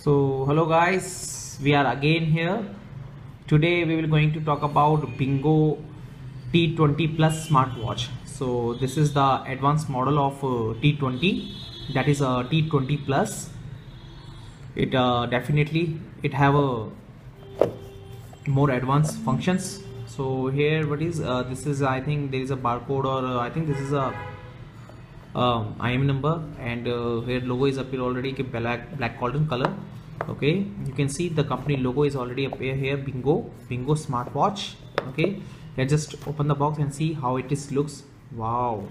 So hello guys, we are again here. Today we will going to talk about Bingo T20 Plus smartwatch. So this is the advanced model of T20, that is a T20 Plus. It definitely it have a more advanced functions. So here what is this is, I think there is a barcode, or I think this is a IM number, and here logo is appear already, black golden color. Okay, you can see the company logo is already appear here, Bingo smartwatch. Okay, let's just open the box and see how it is looks. Wow.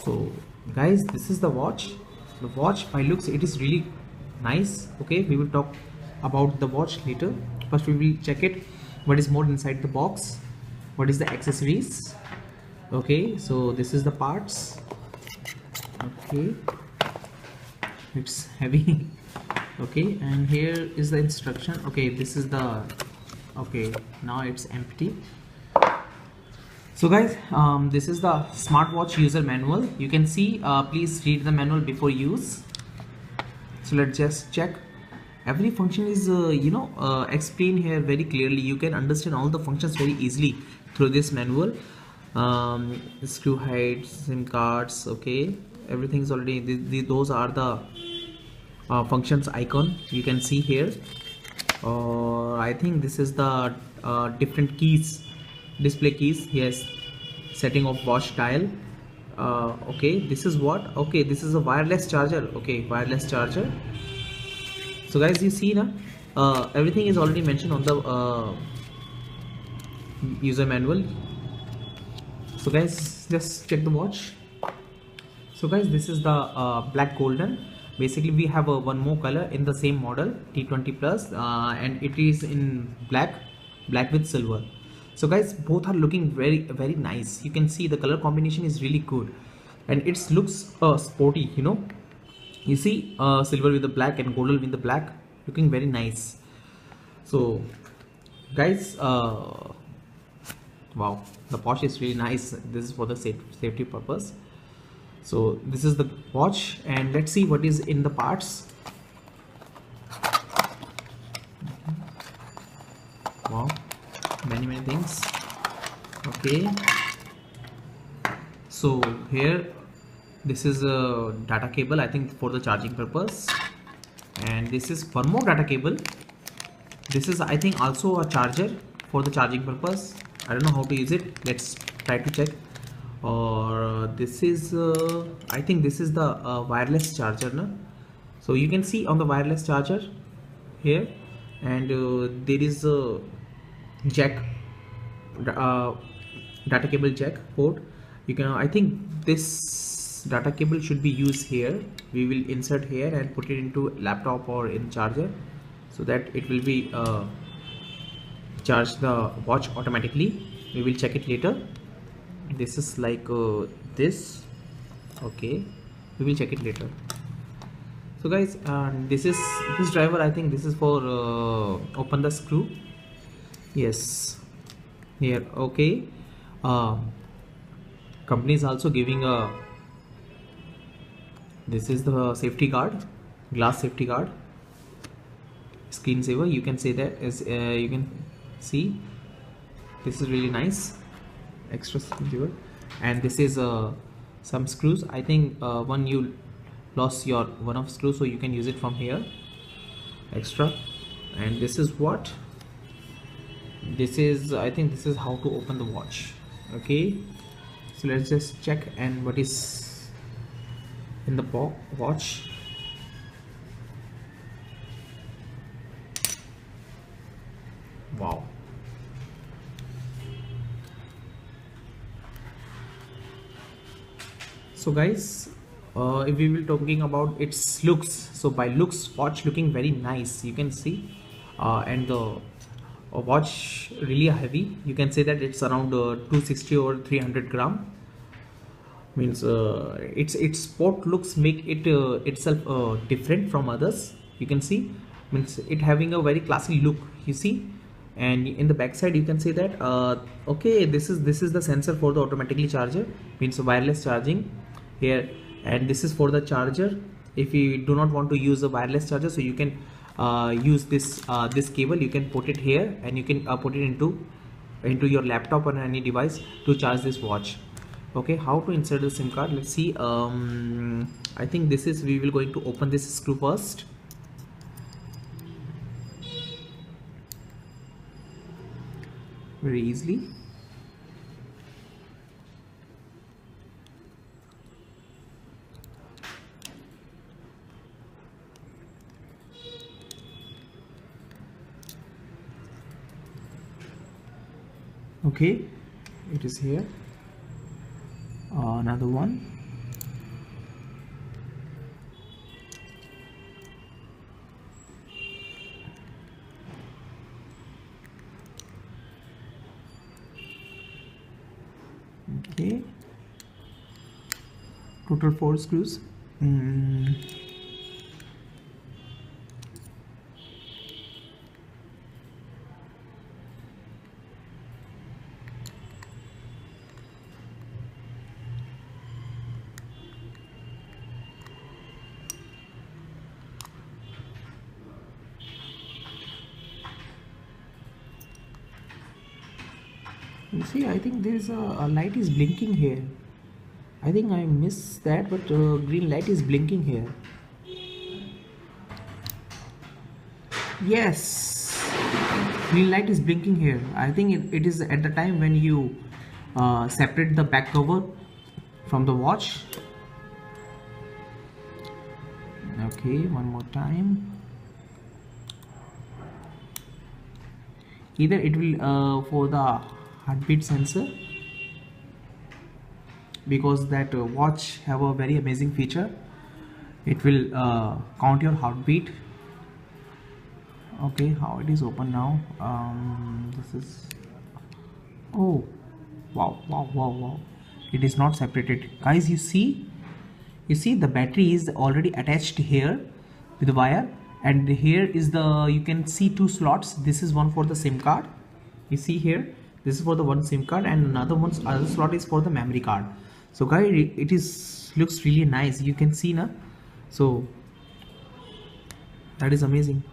So guys, this is the watch. The watch by looks it is really nice. Okay, we will talk about the watch later. First we will check it what is more inside the box, what is the accessories. Okay, so this is the parts. Okay, it's heavy. Okay, and here is the instruction. Okay, this is the, okay, now it's empty. So guys, this is the smartwatch user manual. You can see, please read the manual before use. So let's just check. Every function is explained here very clearly. You can understand all the functions very easily through this manual. Screw height, SIM cards. Okay, everything is already, those are the functions icon you can see here. I think this is the different keys, display keys. Yes, setting of watch dial. Okay, this is what? Okay, this is a wireless charger. Okay, wireless charger. So guys, you see now, everything is already mentioned on the user manual. So guys, just check the watch. So guys, this is the black golden. Basically we have one more color in the same model, T20 Plus, and it is in black with silver. So guys, both are looking very nice. You can see the color combination is really good, and it looks sporty, you see, silver with the black and golden with the black, looking very nice. So guys, wow, the watch is really nice. This is for the safety purpose. So this is the watch, and let's see what is in the parts. Wow, many things. Okay, so here this is a data cable, I think for the charging purpose, and this is one more data cable. This is, I think, also a charger for the charging purpose. I don't know how to use it. Let's try to check. Or this is I think this is the wireless charger, no? So you can see on the wireless charger here, and there is a jack, data cable jack port. You can, I think this data cable should be used here. We will insert here and put it into laptop or in charger, so that it will be charge the watch automatically. We will check it later. This is like this. Okay, we will check it later. So guys, this driver, I think this is for open the screw. Yes, here. Okay, company is also giving a, this is the safety guard, glass safety guard, screensaver, you can say that, as you can see, this is really nice, extra screwdriver. And this is some screws. I think one you lost your one of screw, so you can use it from here, extra. And this is what, this is, I think this is how to open the watch. Okay, so let's just check and what is in the watch. Wow. So guys, if we will talking about its looks, so by looks, watch looking very nice, you can see, and the watch really heavy. You can say that it's around 260 or 300 gram. Means its sport looks make it itself different from others. You can see, means it having a very classy look, you see. And in the back side you can say that okay, this is the sensor for the automatically charger, means wireless charging here. And this is for the charger. If you do not want to use a wireless charger, so you can use this cable. You can put it here and you can put it into your laptop or any device to charge this watch. Okay, how to insert the SIM card? Let's see. I think this is, we will going to open this screw first. Very easily. Okay, it is here. Another one. Okay, total 4 screws. You see, I think there is a light is blinking here. I think I missed that, but green light is blinking here. Yes, green light is blinking here. I think it is at the time when you separate the back cover from the watch. Okay, one more time. Either it will for the heartbeat sensor, because that watch have a very amazing feature. It will count your heartbeat. Okay, how it is open now? This is, oh wow, wow, wow, wow, it is not separated, guys. You see the battery is already attached here with the wire, and here is the, you can see 2 slots. This is one for the SIM card. You see here, this is for the one SIM card, and other slot is for the memory card. So guys, it is looks really nice. You can see now. So that is amazing.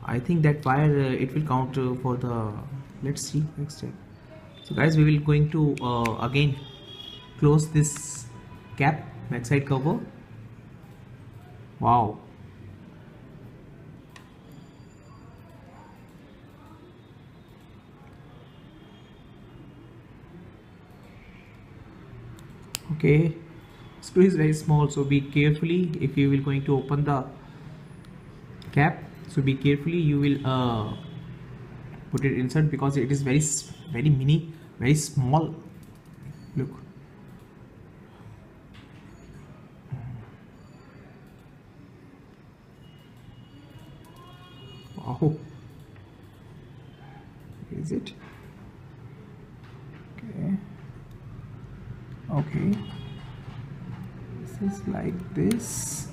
I think that wire it will count for the, let's see next step. So guys, we will going to again close this cap, backside cover. Wow, okay, screw is very small, so be carefully if you will going to open the cap. So be carefully, you will put it inside, because it is very mini, very small. Look, wow, is it okay? Okay, this is like this.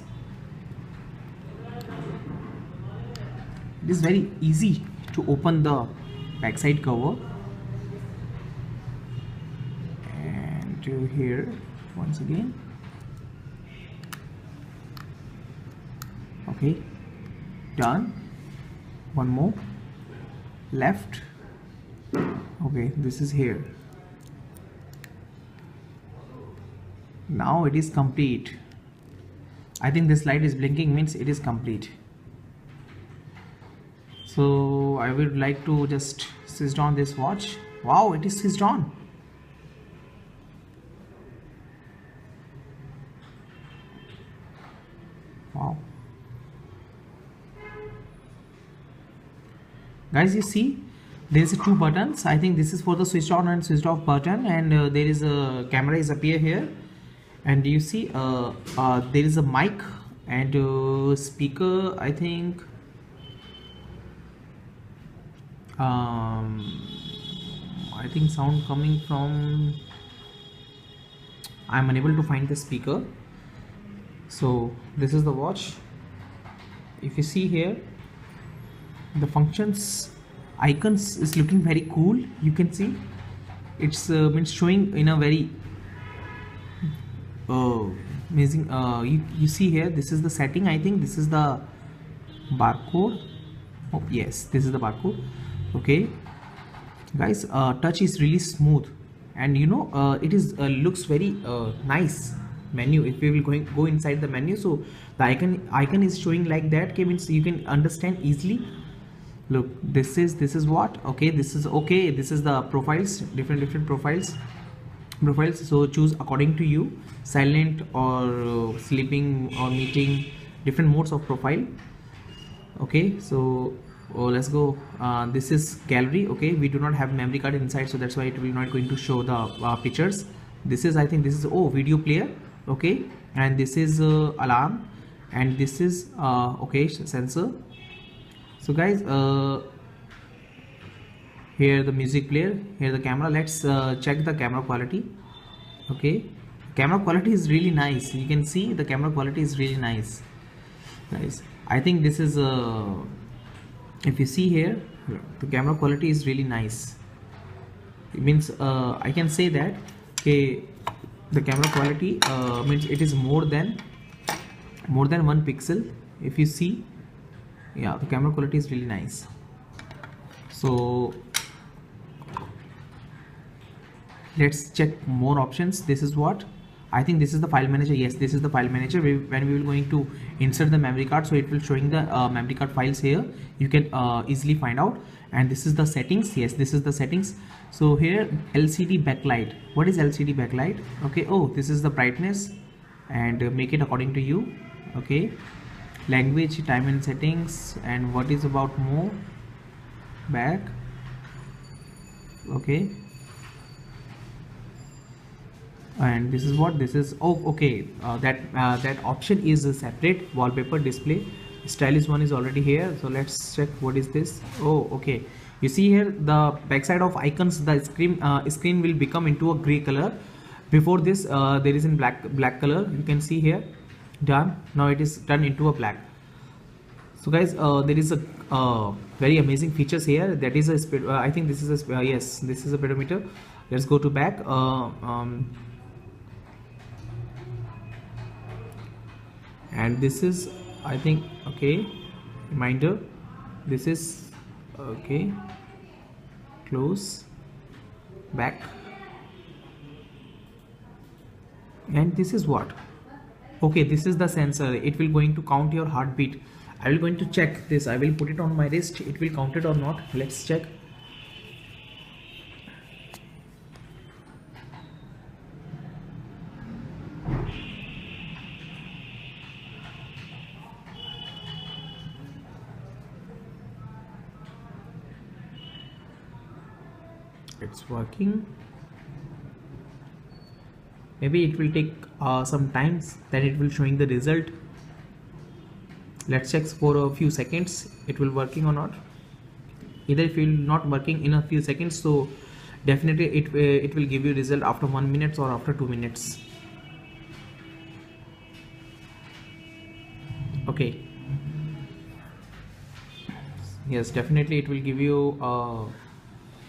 It is very easy to open the backside cover, and to here once again. Okay, done. One more left. Okay, this is here. Now it is complete. I think this light is blinking, means it is complete. So I would like to just switch on this watch. Wow, it is switched on. Wow, guys, you see there is 2 buttons. I think this is for the switch on and switch off button, and there is a camera is appear here, and you see there is a mic and speaker. I think sound coming from, I'm unable to find the speaker. So this is the watch. If you see here, the functions icons is looking very cool. You can see it's been showing in a very amazing. You see here, this is the setting. I think this is the barcode. Oh yes, this is the barcode. Okay guys, touch is really smooth, and you know it is looks very nice menu. If we will go inside the menu, so the icon is showing like that. Okay, means you can understand easily. Look, this is what, okay, this is okay, this is the profiles, different profiles. So choose according to you, silent or sleeping or meeting, different modes of profile. Okay, so let's go. This is gallery. Okay, we do not have memory card inside, so that's why it will not going to show the pictures. This is, I think this is, oh, video player. Okay, and this is alarm, and this is okay, sensor. So guys, here the music player, here the camera. Let's check the camera quality. Okay, camera quality is really nice. You can see the camera quality is really nice, guys. I think this is if you see here, the camera quality is really nice. It means I can say that, okay, the camera quality means it is more than 1 pixel. If you see, yeah, the camera quality is really nice. So let's check more options. This is what I think, this is the file manager. Yes, this is the file manager. When we will going to insert the memory card, so it will showing the memory card files here. You can easily find out. And this is the settings. Yes, this is the settings. So here, LCD backlight. What is LCD backlight? Okay, oh, this is the brightness, and make it according to you. Okay, language, time and settings, and what is about more back. Okay, and this is what this is. Oh, okay, that option is a separate. Wallpaper, display, stylish one is already here. So let's check what is this. Oh, okay, you see here the backside of icons, the screen will become into a gray color. Before this there is in black color. You can see here, done. Now it is turned into a black. So guys, there is a very amazing features here. That is a speed, I think this is a yes, this is a pedometer. Let's go to back. And this is, I think, okay, reminder. This is okay, close, back, and this is what, okay, this is the sensor. It will going to count your heartbeat. I will going to check this. I will put it on my wrist. It will count it or not. Let's check. It's working. Maybe it will take some times, then it will showing the result. Let's check for a few seconds it will working or not. Either if it will not working in a few seconds, so definitely it will give you result after 1 minute or after 2 minutes. Okay, yes, definitely it will give you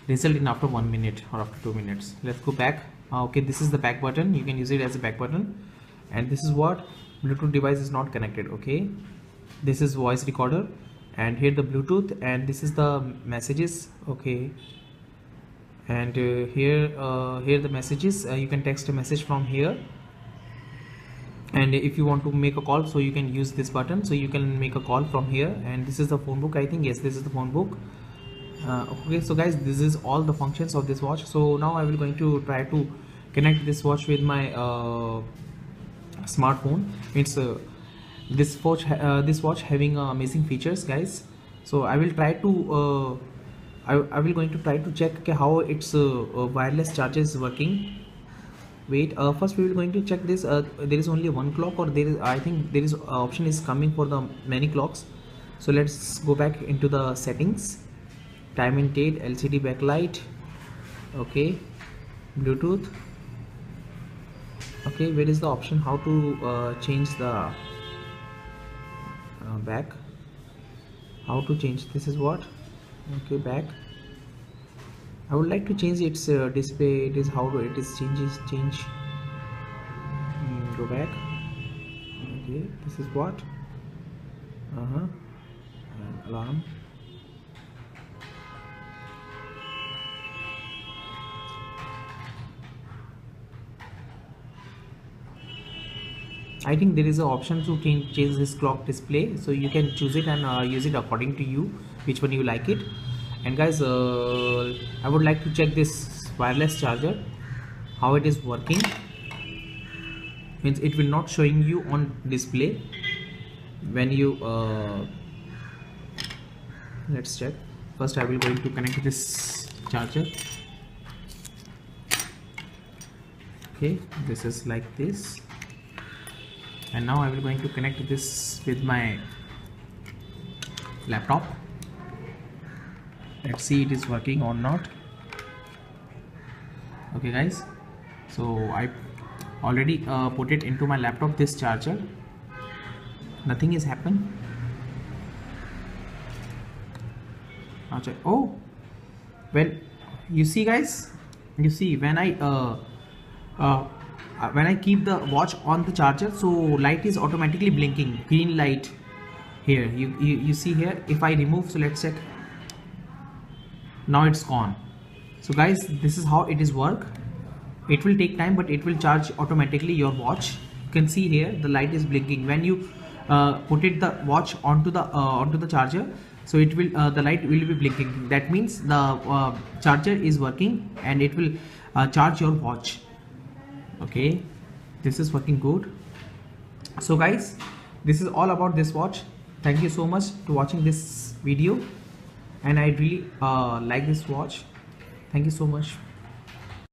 result in after 1 minute or after 2 minutes. Let's go back. Okay, this is the back button. You can use it as a back button. And this is what, Bluetooth device is not connected. Okay, this is voice recorder, and here the Bluetooth, and this is the messages. Okay, and here the messages, you can text a message from here. And if you want to make a call, so you can use this button, so you can make a call from here. And this is the phone book, I think. Yes, this is the phone book. Okay, so guys, this is all the functions of this watch. So now I will going to try to connect this watch with my smartphone. It's this watch having amazing features, guys. So I will try to I will going to try to check, okay, how its wireless charger is working. Wait, first we will going to check this. There is only one clock, or there is, I think there is option is coming for the many clocks. So let's go back into the settings. Time and date, LCD backlight, okay, Bluetooth. Okay, where is the option how to change the back, how to change, this is what, okay, back. I would like to change its display. It is how it is change. Go back. Okay, this is what, and alarm. I think there is an option to change this clock display, so you can choose it and use it according to you, which one you like it. And guys, I would like to check this wireless charger, how it is working. Means it will not showing you on display when you let's check. First I will going to connect this charger. Okay, this is like this, and now I will going to connect this with my laptop. Let's see it is working or not. Okay guys, so I already put it into my laptop, this charger. Nothing is happened. Oh, well, you see guys, you see when I keep the watch on the charger, so light is automatically blinking, green light here. You see here, if I remove, so let's check, now it's gone. So guys, this is how it is work. It will take time, but it will charge automatically your watch. You can see here the light is blinking when you put it the watch onto the charger, so it will the light will be blinking. That means the charger is working and it will charge your watch. Okay, this is working good. So guys, this is all about this watch. Thank you so much to watching this video, and I really like this watch. Thank you so much.